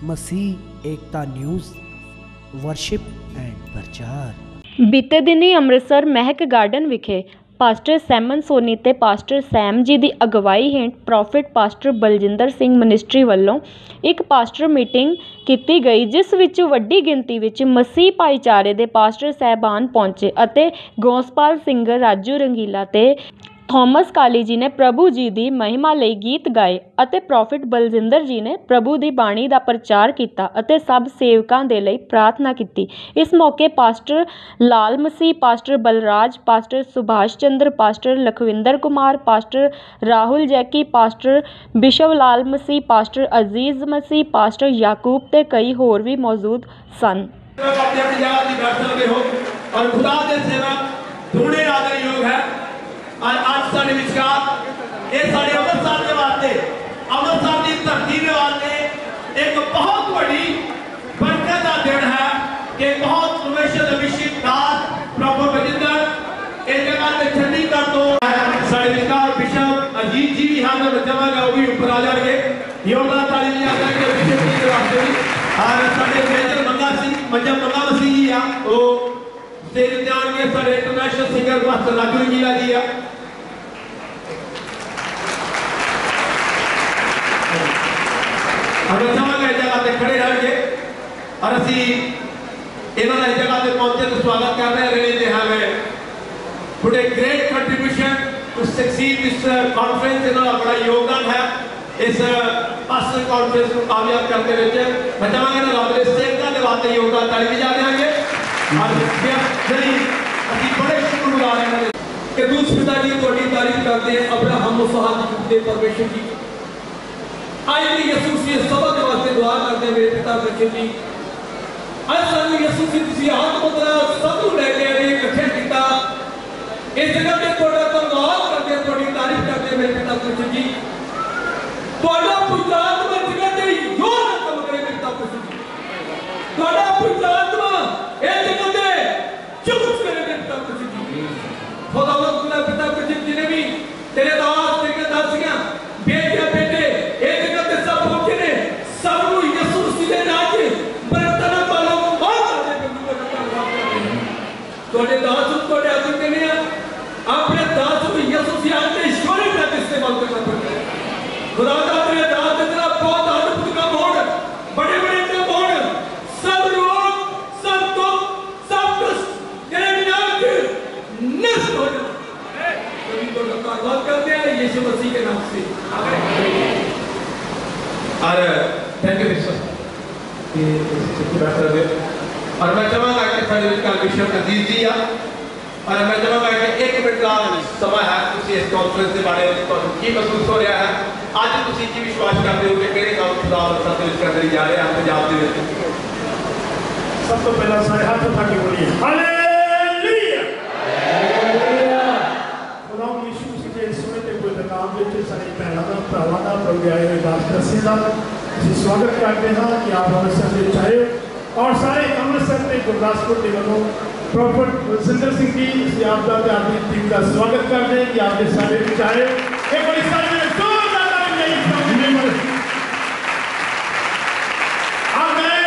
Masih Ekta news worship and प्रचार। बीते दिनी ਅੰਮ੍ਰਿਤਸਰ महक गार्डन विखे पास्टर सैमन सोनी ते पास्टर सैम जी की अगवाई हेठ profit pastor Baljinder Singh ministry वालों एक पास्टर मीटिंग की गई, जिस विच वड्डी गिनती विच मसीह भाईचारे दे पास्टर साहबान पहुंचे अते गौसपाल सिंगर राजू रंगीला ते थॉमस काली जी ने प्रभु जी की महिमा लई गीत गाए अते प्रॉफिट बलजिंदर जी ने प्रभु की बाणी का प्रचार किया अते सब सेवकां दे लई प्रार्थना की। इस मौके पास्टर लाल मसीह, pastor Balraj, pastor Subhash Chandra, pastor Lakhwinder Kumar, pastor Rahul जैकी, पास्टर बिशव लाल मसीह, पास्टर अजीज मसीह, पास्टर याकूब ते कई होर भी मौजूद सन। आज साडे विचार ये साडे अमृतसर के वास्ते, अमृतसर की धरती के वास्ते एक बहुत बड़ी बरकत का दिन है कि बहुत परमेश्वर अभिषेक दास प्रभु बलजिंदर इस जगह से छंडी कर दो साडे विचार बिशप अजीत जी भी हां में जमागा वो भी ऊपर आ जाएंगे। योगा ताली नहीं आता कि बिशप जी के वास्ते भी और साडे मेजर मंगा सिंह मंगा मसीह जी आ वो स्टेज ते आएंगे। साडे इंटरनेशनल सिंगर मास्टर राजू रंगीला जी आ हम चाहेंगे इस जगह पे खड़े रहेंगे और असी इन्होंने इस जगह पे पहुंचे तो स्वागत कर रहे हैं। Really they have put a great contribution to succeed this conference. इन्होंने बड़ा योगदान है इस पास्टर कॉन्फ्रेंस को कामयाब करते हुए। मैं चाहूंगा ना अपने सेवकों के वास्ते योगदान ताली भी जा देंगे और जल्दी असी बड़े शुक्रगुजार हैं कि दूसरे पिता जी थोड़ी तारीफ करते हैं अब्राहम मुसाहब दे परमेश्वर जी आज भी यसू से सभा के वास्ते दुआ करते हैं। मेरे पिता बच्चे जी आज सानू यसू से तुसी हाथ पकड़ा सब को लेके आए इकट्ठे किया इस जगह पे थोड़ा धन्यवाद करते हैं, थोड़ी तारीफ करते हैं। मेरे पिता बच्चे जी थोड़ा पुजात्मा जगह ते जोर काम करे। मेरे पिता बच्चे जी थोड़ा पुजात्मा ए जगह ते चुप करे। मेरे पिता बच्चे जी खुदावंद खुदा पिता बच्चे जी ने भी तेरे दास तेरे दासियां बेटियां बेटे एक जगह ते सब पहुंचे ने सब को यीशु मसीह दे नाम से प्रार्थना पालो बहुत सारे तोड़े दास तोड़े आदमी के लिए अपने दास को यीशु मसीह आते ईश्वरी का इस्तेमाल करना पड़ता है। खुदा का तेरे दास इतना बहुत अद्भुत काम हो बड़े बड़े काम हो सब रोग सब दुख सब कष्ट तेरे नाम से नष्ट हो जाए। कभी तो धन्यवाद करते हैं यीशु मसीह के नाम से और थैंक यू मिस्टर और मैं चाहूँगा कि सारे विचार बिशप अजीज जी आ और मैं चाहूँगा कि एक मिनट का समय है तुसी इस कॉन्फ्रेंस के बारे में की महसूस हो रहा है आज तुसी की विश्वास करते हो कि किहड़े काम खुदा और सत्य करते जा रहे हैं पंजाब दे विच। सब तो पहला सारे हाथ उठा के बोलिए हालेलुया हालेलुया। खुदा यीशु मसीह के समय ते कोई काम विच सारे भैणां दा भरावां दा प्रभु आए हुए दास दस्से दा ਅਸੀਂ स्वागत करते हैं कि आप अमृतसर में आए और सारे अमृतसर के गुरदासपुर के वालों प्रॉफिट बलजिंदर सिंह जी ਅਸੀਂ आप दा ते आपकी टीम का स्वागत करते हैं कि आपके सारे विच आए। एक बड़ी सारे में जोरदार ताली नहीं अब मैं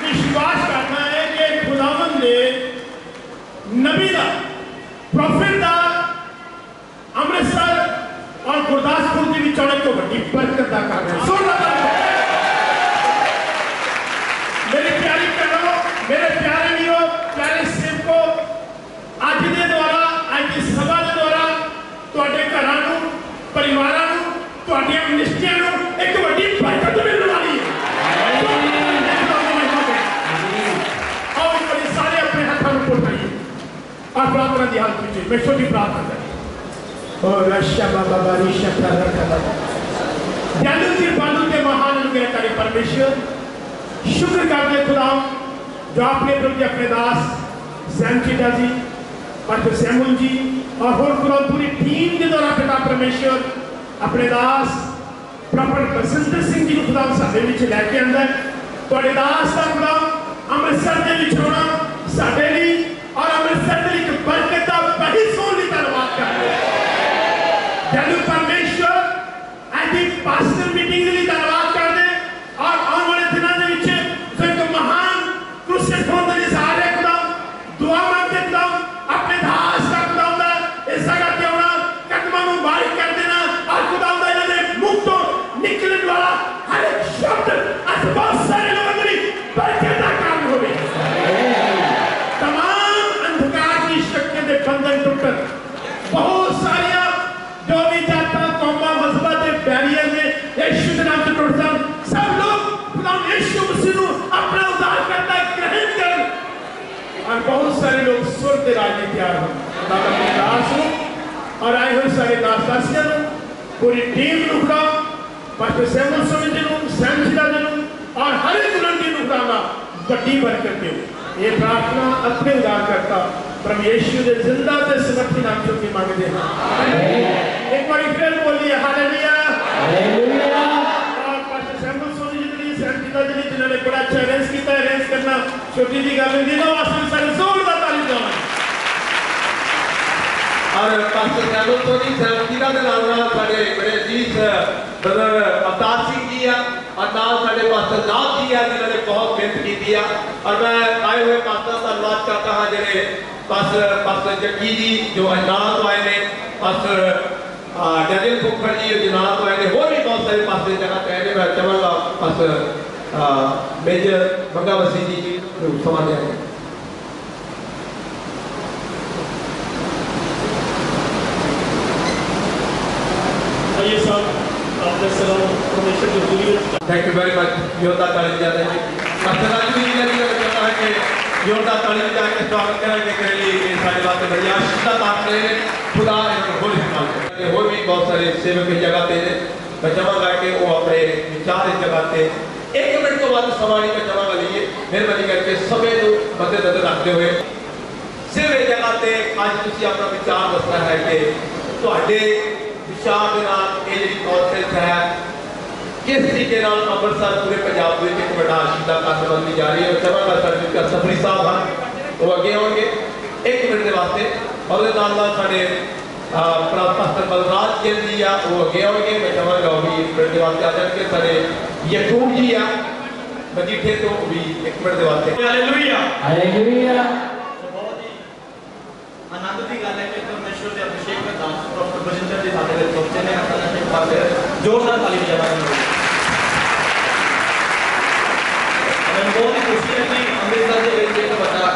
विश्वास करना है कि खुदावंद ने नबी दा प्रॉफिट दा अमृतसर और गुरदासपुर की भी चौड़े को बड़ी बरकत का काम है। मेरी प्यारी बहनों मेरे प्यारे वीरों प्यारे सेवकों आज के द्वारा आज की सभा के द्वारा तुहाडे घरां नूं परिवारां नूं तुहाडीआं मिनिस्ट्रियां नूं एक बड़ी बरकत मिलने वाली है। आओ बड़ी सारे अपने हाथों में उठाइए और प्रार्थना की हालत में मैं छोटी प्रार्थना करें और रशिया बाबा बारी शक्ता रखा जादू की बालू के महान अनुग्रहकारी परमेश्वर शुक्र करते खुदा जो आपने प्रभु अपने दास सैम चीटा जी और सैमुल जी और होर खुदा पूरी टीम के द्वारा पिता परमेश्वर अपने दास प्रॉफिट बलजिंदर सिंह जी को खुदा साडे विच लैके आंदा तुहाडे दास दा खुदा अमृतसर दे विच होना साडे लई और अमृतसर दे एक बरकत दा बड़ी सोहनी धन्यवाद करदे जदों परमेश्वर आज दी पास्टर मीटिंग के लिए धन्यवाद करदे और आने वाले दिनों परमेश्वर के राज में तैयार हो। दास और आए हुए सारे दास दासियों पूरी team नुकड़ा pastor Samuel Soni ji Sam जी और हर एक लंडी नुकड़ाना बड़ी बरकत दे। ये प्रार्थना अपने उदार करता प्रभु यीशु के जिंदा से समर्थी नाम से की मांगते हैं। एक बार फिर बोलिए हालेलुया हालेलुया। और pastor Samuel Soni ji Sam जी जिन्होंने बड़ा अच्छा अरेंज किया, अरेंज करना छोटी जी गल नहीं ना, वास्तव में सारे जोरदार ताली बजाओ। और पास्टर सैमुअल सोनी सैम जी का नाम साडे बड़े अजीज ब्रदर अवतार सिंह जी आ और नाल साडे पास्टर नाथ जी आ जिन्होंने बहुत मेहनत की है। और मैं आए हुए पास्टर का धन्यवाद करता हाँ जिन्हें पास्टर जग्गी जी जो अजनाला तो आए ने, पास्टर डैनियल फुफड़ जी अजनाला तो आए ने, होर भी बहुत सारे पास्टर जगह पे आए ने। मैं चाहूँगा पास्टर मेजर बंगा वसी जी समा देंगे। आइए साहब आपने सलाम परमेश्वर की हुजूरी में। Thank you very much. योद्धा ताली जाते हैं पास्टर राजू जी ने भी कहता है कि योद्धा ताली जाके स्वागत करेंगे के लिए सारी बातें बढ़िया शिक्षा बात करेंगे खुदा होल इस्तेमाल करेंगे। और भी बहुत सारे सेवक की जगह पे मैं चाहूँगा कि वो अपने विचार इस जगह पे 1 मिनट तो बाद सवारी में चाहूँगा लिए मेहरबानी करके समय को मद्देनजर रखते हुए सिर्फ इस जगह पे आज तुम अपना विचार दसना है कि ਤੁਹਾਡੇ विचार के नाल ये जी कॉन्फ्रेंस है किस तरीके अमृतसर पूरे पंजाब में एक बड़ा आशीष का कार्य बनती जा रही है। चाहूँगा सर सफरी साहब हैं वो अगे आएंगे 1 मिनट के वास्ते और साढ़े पास्टर बलराज गिल जी आ वो अगे आएंगे। मैं चाहूँगा वो भी 1 मिनट के वास्ते आ जाएंगे। साढ़े यकूब जी आ मजीठे तो भी 1 मिनट के वास्ते। Hallelujah hallelujah. आनंद की गल है कि परमेश्वर के अभिषेक में दास प्रॉफिट बलजिंदर जी साडे विच पहुंचे ने। अपना एक बार फिर जोरदार ताली बजाना। मैं बहुत ही खुशी है कि अमृतसर के विच एक बड़ा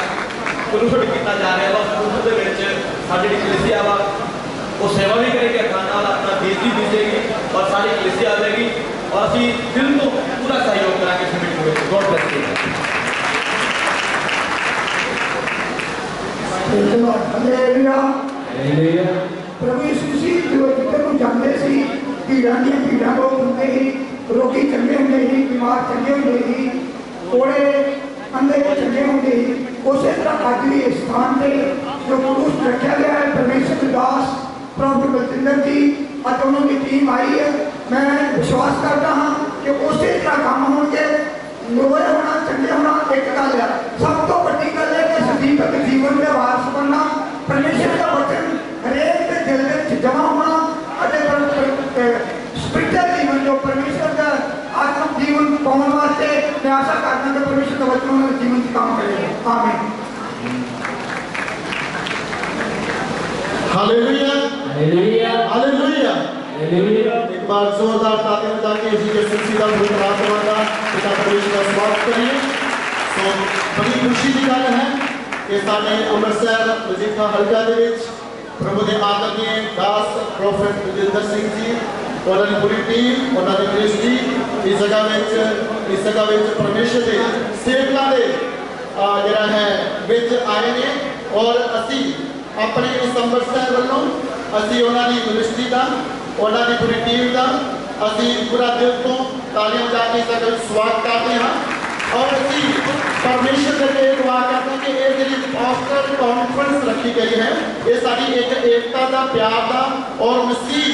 पुरुषोट किया जा रहा है। उस पुरुष के विच साडी कलीसिया वा वो सेवा भी करेगी, खाना अपना बीज भी बीजेगी और सारी कलीसिया आ जाएगी और असी दिल तो पूरा सहयोग करांगे इस मीटिंग में। God bless you. प्रभु यीशु मसीह जो जिधर को जाते सी भीड़ा दी भीड़ा को होंगे ही, रोगी चंगे होंगे ही, बीमार चंगे होंगे ही, कोड़े अंधे चंगे होंगे ही। उसी तरह अज भी इस स्थान से जो पुरुष रखा गया है परमेश्वर के दास प्रभु बलजिंदर जी अज उन्होंने टीम आई है। मैं विश्वास करता हाँ कि उसी तरह काम होंगे। लोए होना चंगे होना एक गल है, सब तो बड़ी गल है कि सजीवक जीवन के वारस बनना, परमेश्वर का वचन हरेक के दिल में जमा होना, स्पिरिचुअल जीवन जो परमेश्वर का आत्मिक जीवन पाने वास्ते मैं आशा करता हूं कि परमेश्वर का वचन उन्होंने जीवन से काम करेगा। आमीन हालेलुया हालेलुया हालेलुया। एक बार जोरदार तालियां बजा के इसी के सिलसिला में प्रार्थना का पिता परमेश्वर का स्वागत करिए। तो बड़ी खुशी की गल है कि साडे अमृतसर मजीठा हलका दे विच प्रभु के आदरणीय दास प्रॉफिट बलजिंदर सिंह जी और पूरी टीम उन्होंने मिनिस्ट्री इस जगह में परमेश्वर के सेवकों के जरा है विच आए ने और असी अपने इस अमृतसर वालों असी उन्होंने मिनिस्ट्री का उन्होंने पूरी टीम का असी पूरा दिल तो तालियां बजा के इसका स्वागत करते हैं। और असी परमेश्वर के लिए दुआ करते हैं कि ये जी पास्टर कॉन्फ्रेंस रखी गई है ये सारी एक एकता का प्यार का और मसीह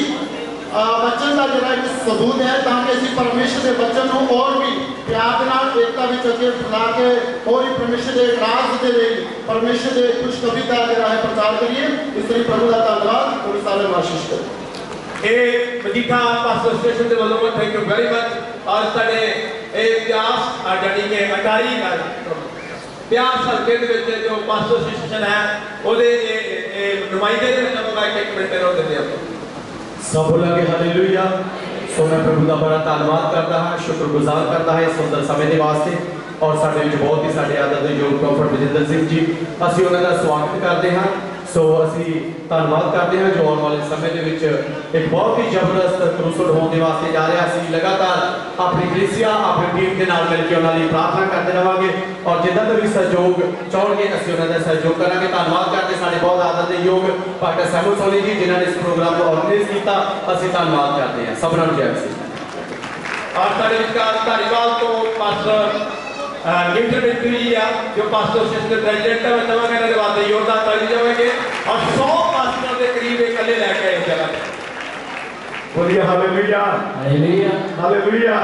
वचन का जरा एक सबूत है ताकि असी परमेश्वर के वचन को और भी प्यार के एकता में अगे फैला के और भी परमेश्वर के राज के लिए परमेश्वर के खुशखबरी का जरा है प्रचार करिए। इसलिए प्रभु का धन्यवाद और सारे आशीष करें। मजीठा पास्टर एसोसिएशन के वालों को थैंक यू वेरी मच। और साडे प्यास जानी के अटारी प्यास हल्के जो पास्टर एसोसिएशन है ओदे नुमाइंदे ने चाहूँगा 1 मिनट देते हैं सब बोला के हालेलुया। सो मैं प्रभु का बड़ा धन्यवाद करता हाँ, शुक्रगुजार करता है सुंदर समय के वास्ते और साडे विच बहुत ही साडे आदरणीय योग प्रॉफिट बलजिंदर सिंह जी असीं उन्हां दा स्वागत करते हैं। सो असी धन्यवाद करते हैं जो आने वाले समय के एक बहुत ही जबरदस्त क्रूसड होने वास्ते जा रहा है। लगातार अपनी कलीसिया अपनी टीम के नाल मिलकर उन्होंने प्रार्थना करते रहेंगे और जिदा का भी सहयोग चाहोगे असं उन्होंने सहयोग करेंगे। धन्यवाद करते साढ़े बहुत आदर के योग डॉक्टर सैमुअल सोनी जी जिन्होंने इस प्रोग्राम को ऑर्गेनाइज किया। असं धन्यवाद करते हैं सबना जय मसीह। और साढ़े विचार धारीवाल तो पास्टर इंटरमित्री जी जो पास्टर एसोसिएशन के प्रेसिडेंट है मैं चाहूँगा इन्होंने वास्ते योगदान ताली जाएंगे और 100 पास्टर के करीब एक कले लैके इस जगह बोलिए हालेलुया हालेलुया हालेलुया।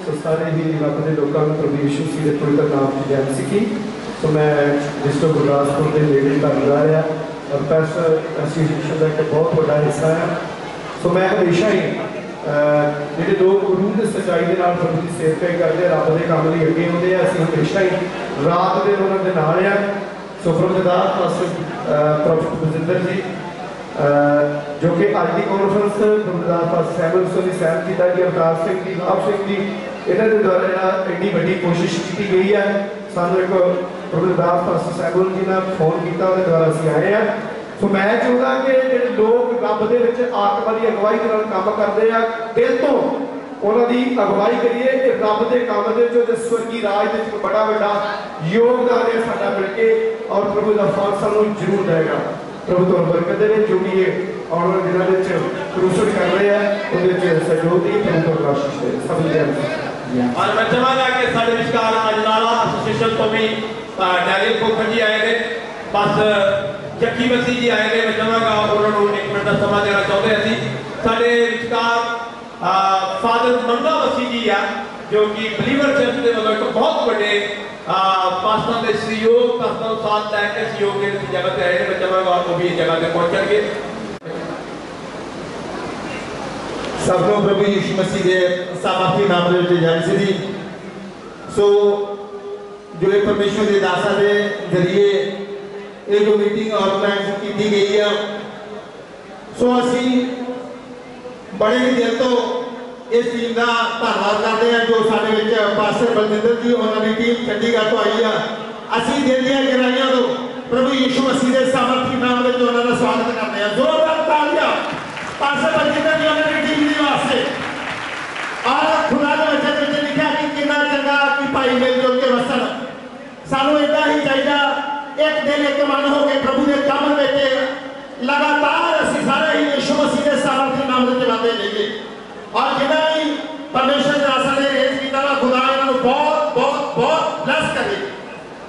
सो सारे ही रब के लोगों को प्रभु यीशु मसीह के पवित्र नाम की जय मसीह की। तो मैं डिस्ट्रिक्ट गुरदासपुर के नेड़े कर रहा और पास्टर एसोसिएशन का एक बहुत बड़ा हिस्सा है। सो मैं हमेशा ही ਜਿਹੜੇ ਲੋਕ रूह की सच्चाई के नाल प्रभु की सेवा करते रब के काम लिए अगे आते हैं असं हमेशा ही रात दिन उन्होंने नाल आ। सो प्रभुदास पास्टर प्रॉफिट बलजिंदर जी जो कि अज की conference Prabhudas pastor Samuel Soni साहब किया जी अवतार सिंह जी लाभ सिंह जी इन्होंने द्वारा एड्डी वड्डी कोशिश की गई है। सानू एक प्रभुदास पास्टर सैमुअल जी ने फोन किया उन्हें द्वारा असीं आए हैं। सो मैं चाहता कि जो लोग रब के आत्मा की अगवाई के काम करते हैं दिल तो उन्होंने अगवाई करिए कि रब के काम के स्वर्गी राज के बड़ा बड़ा योगदान है साडा मिलके और प्रभु का फल सानू जरूर देगा। प्रभु तो बरकत दे जो भी आने वाले दिनों में क्रूसड कर रहे हैं उनके सहयोग की प्रभु को आशीष दे सब जय। और मैं चाहूँगा कि साढ़े विचार अजनाला एसोसिएशन तो भी डैरियल खोखर जी आए थे बस जक्की मसीह जी आए थे। मैं चाहूँगा उन्होंने एक मिनट का समा देना चाहते हैं। साढ़े विचार फादर मंगा मसीह जी आ जो कि बिलीवर चर्च के वालों एक बहुत बड़े पास्टर के सहयोग पास्टर साथ लैके सहयोग के जगह पे आए। मैं चाहूँगा वो भी जगह पे पहुँचेंगे। सबको प्रभु यीशु मसीह के सामर्थी नाम में जय मसीह दी। सो जो एक परमेश्वर के दासा के जरिए ये जो मीटिंग ऑर्गेनाइज की गई है सो असी बड़े ही दिल तो इस टीम का धन्यवाद करते हैं जो साढ़े पास्टर बलजिंदर जी उन्होंने टीम चंडीगढ़ तो आई है। असी दिल दी गहराइयों तो प्रभु यीशु मसीह के सामर्थी नाम में उन्होंने स्वागत करते हैं। जोरदार तालियां पास्टर बलजिंदर जी उन्होंने टीम के वास्ते और खुदा के वचन में लिखा कि कितना चंगा कि भाई मिलजुल के वसन सानू इदा ही चाहिए एक दिल एक मन हो के प्रभु के काम में लगातार असं सारे ही यीशु मसीह के सामर्थी नाम से चलाते रहिए और जिन्हें भी परमेश्वर के आसन ने रेज किया खुदा इन्होंने बहुत बहुत बहुत ब्लेस करे।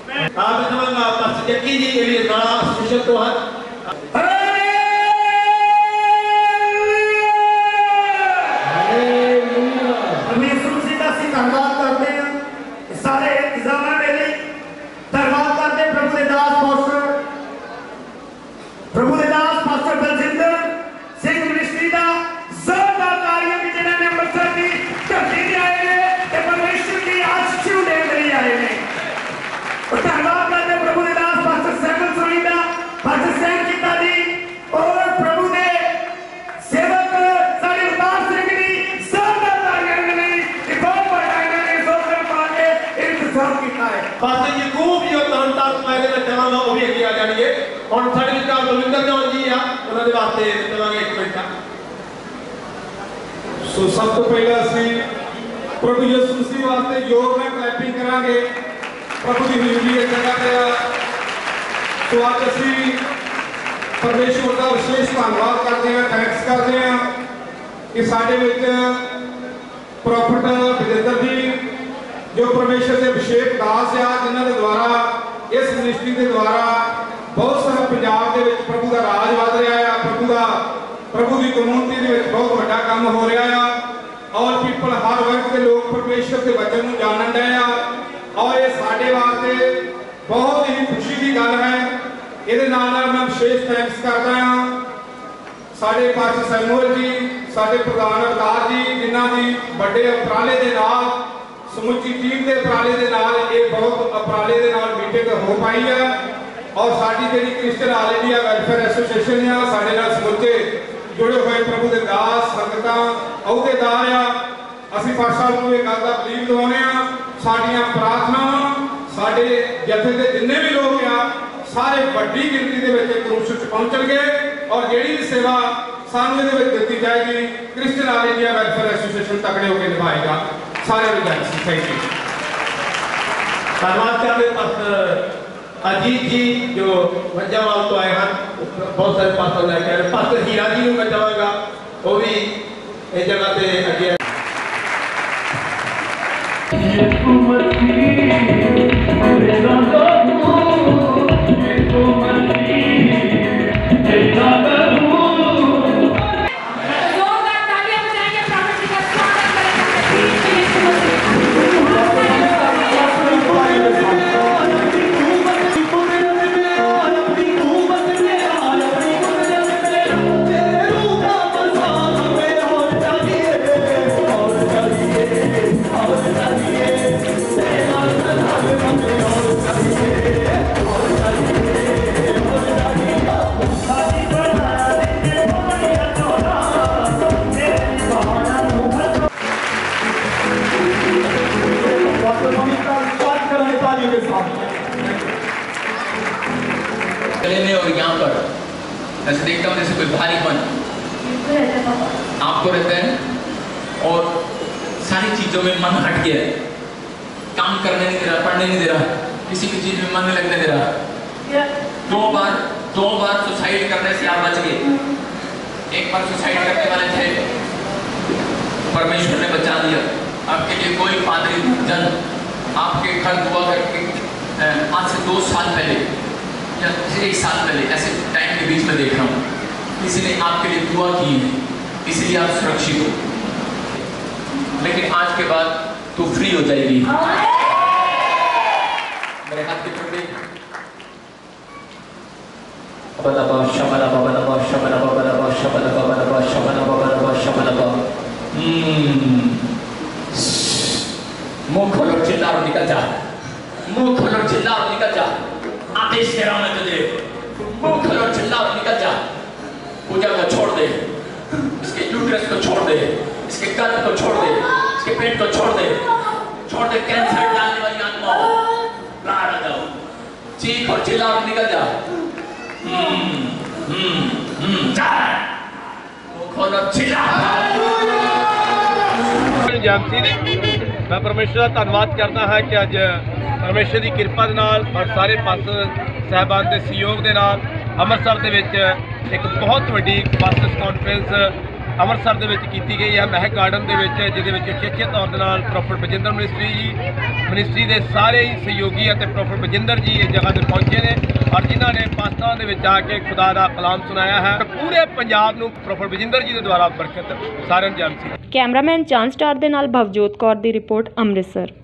मैं चाहूँगा पास्टर जक्की जी के लिए नाला एसोसिएशन तो है धन्यवाद करते हैं सारे इंतजाम मेरे धन्यवाद करते प्रभु के दास पास्टर बलजिंदर सिंह मिनिस्ट्री का जोरदार तालियां भी जिन्होंने अमृतसर की धरती से आए हैं ते परमेश्वर की आशीष देने लिए आए हैं। और धन्यवाद करते प्रभु के दास पास्टर सैमुअल सोनी का पास्टर सैम किता जी और प्रभु के सेवक सारे अवतार सिंह जी जोरदार तालियां मिली बहुत बड़ा इन्होंने जोरदार पाके इंतजाम किया है। पास्टर यकूब जो तरनतार मैं चाहूँगा वो भी अगे आ जाएंगे और साढ़े विचार बलविंदर जॉन जी आ उन्होंने वास्ते चाहूँगा एक मिनट का। सो सब तो पहले असी प्रभु यीशु मसीह वास्ते जोर में क्लैपिंग करांगे प्रभु की हजूरी की जगह पे। तो आज असी परमेश्वर का विशेष धन्यवाद करते हैं थैंक्स करते हैं कि साढ़े विच प्रॉफिट बलजिंदर जी जो परमेश्वर के अभिषेक दास आ जिन्हों के द्वारा इस मिनिस्ट्री के द्वारा बहुत सारा पंजाब के प्रभु का राज वध रहा है प्रभु की कम्युनिटी के बहुत बड़ा काम हो रहा है और पीपल हर वर्ग के लोग परमेश्वर के वचन को जानन रहे और ये साढ़े वास्ते बहुत ही खुशी की गल है। ये मैं विशेष थैंक्स करता हाँ साढ़े पास्टर सैमुअल जी साढ़े प्रधान अवतार जी जिन्हों की बड़े उपराले के नाल समुची टीम के उपराले के नाल ये बहुत उपराले के नाल मीटिंग हो पाई है और साड़ी जी Christian all India welfare association है साढ़े नाल समुचे जुड़े हुए प्रभु के दास संगत अहुदेदार आ असीं पातशाह नूं इह गल दा बलीव दिवाउने आ साडियां प्रार्थनावां साडे जथे दे जिन्ने भी लोग आ ਸਾਰੇ ਵੱਡੀ ਗਿਣਤੀ ਦੇ ਵਿੱਚ ਕਰੂਸ਼ਰ 'ਚ ਪਹੁੰਚਣਗੇ ਔਰ ਜਿਹੜੀ ਵੀ ਸੇਵਾ ਸਾਨੂੰ ਇਹਦੇ ਵਿੱਚ ਦਿੱਤੀ ਜਾਏਗੀ Christian all India welfare association ਤਕੜੇ ਹੋ ਕੇ ਨਿਭਾਏਗਾ। ਸਾਰਿਆਂ ਨੂੰ ਜੈ ਸੀ। Thank you. धन्यवाद करते पास्टर अजीत जी जो मंजावाल तो आए हैं, बहुत सारे पास्टर लेके आए। पास्टर हीरा जी को मैं चाहूँगा वो भी इस जगह पे अगे में और यहाँ पर ऐसे देखता हूँ जैसे कोई भारीपन आपको रहता है और सारी चीजों में मन हट गया है, काम करने नहीं दे रहा, पढ़ने नहीं दे रहा, किसी भी चीज में मन नहीं लगने दे रहा। दो बार सुसाइड करने से आप बच गए। एक बार सुसाइड करने वाले थे, परमेश्वर ने बचा दिया। आपके लिए कोई पादरी जन आपके घर दुआ करके आज से 2 साल पहले या 1 साल पहले ऐसे टाइम के बीच में देख रहा हूँ, किसी ने आपके लिए दुआ की है, इसलिए आप सुरक्षित हो। लेकिन आज के बाद तू फ्री हो जाएगी। मेरे हाथ के पकड़े मुंह खोलो, चिल्ला और निकल जा। मुंह खोलो, चिल्ला और निकल जा। आदेश दे रहा हूं मैं तुझे, मुंह खोलो, चिल्ला और निकल जा। पूजा को छोड़ दे, इसके यूट्रस को छोड़ दे, इसके गर्भ को छोड़ दे, इसके पेट को छोड़ दे, छोड़ दे। कैंसर डालने वाली आत्माओं बाहर आ जाओ। चीख और चिल्ला और निकल जा। जा, मुंह खोलो, चिल्ला। मैं परमेश्वर का धन्यवाद करता है कि अज परमेश्वर की कृपा के नाल और सारे पास्टर साहबान के सहयोग के नाल अमृतसर के विच एक बहुत वड्डी पास्टर्स कॉन्फ्रेंस अमृतसर के विच की गई है, महक गार्डन के विच, जिहदे विच उचेचे तौर के नाल प्रोफेट बजिंदर मिनिस्ट्री के सारे ही सहयोगी और प्रोफेट बजिंदर जी इस जगह पर पहुंचे ने और जिन्होंने पास्टरां दे विच आके खुदा का कलाम सुनाया है। पूरे पंजाब नूं प्रोफेट बजिंदर जी के द्वारा बरकत सारिਆਂ ਨੂੰ जान सी। कैमरामैन चांद स्टार दे नाल भवजोत कौर दी रिपोर्ट अमृतसर।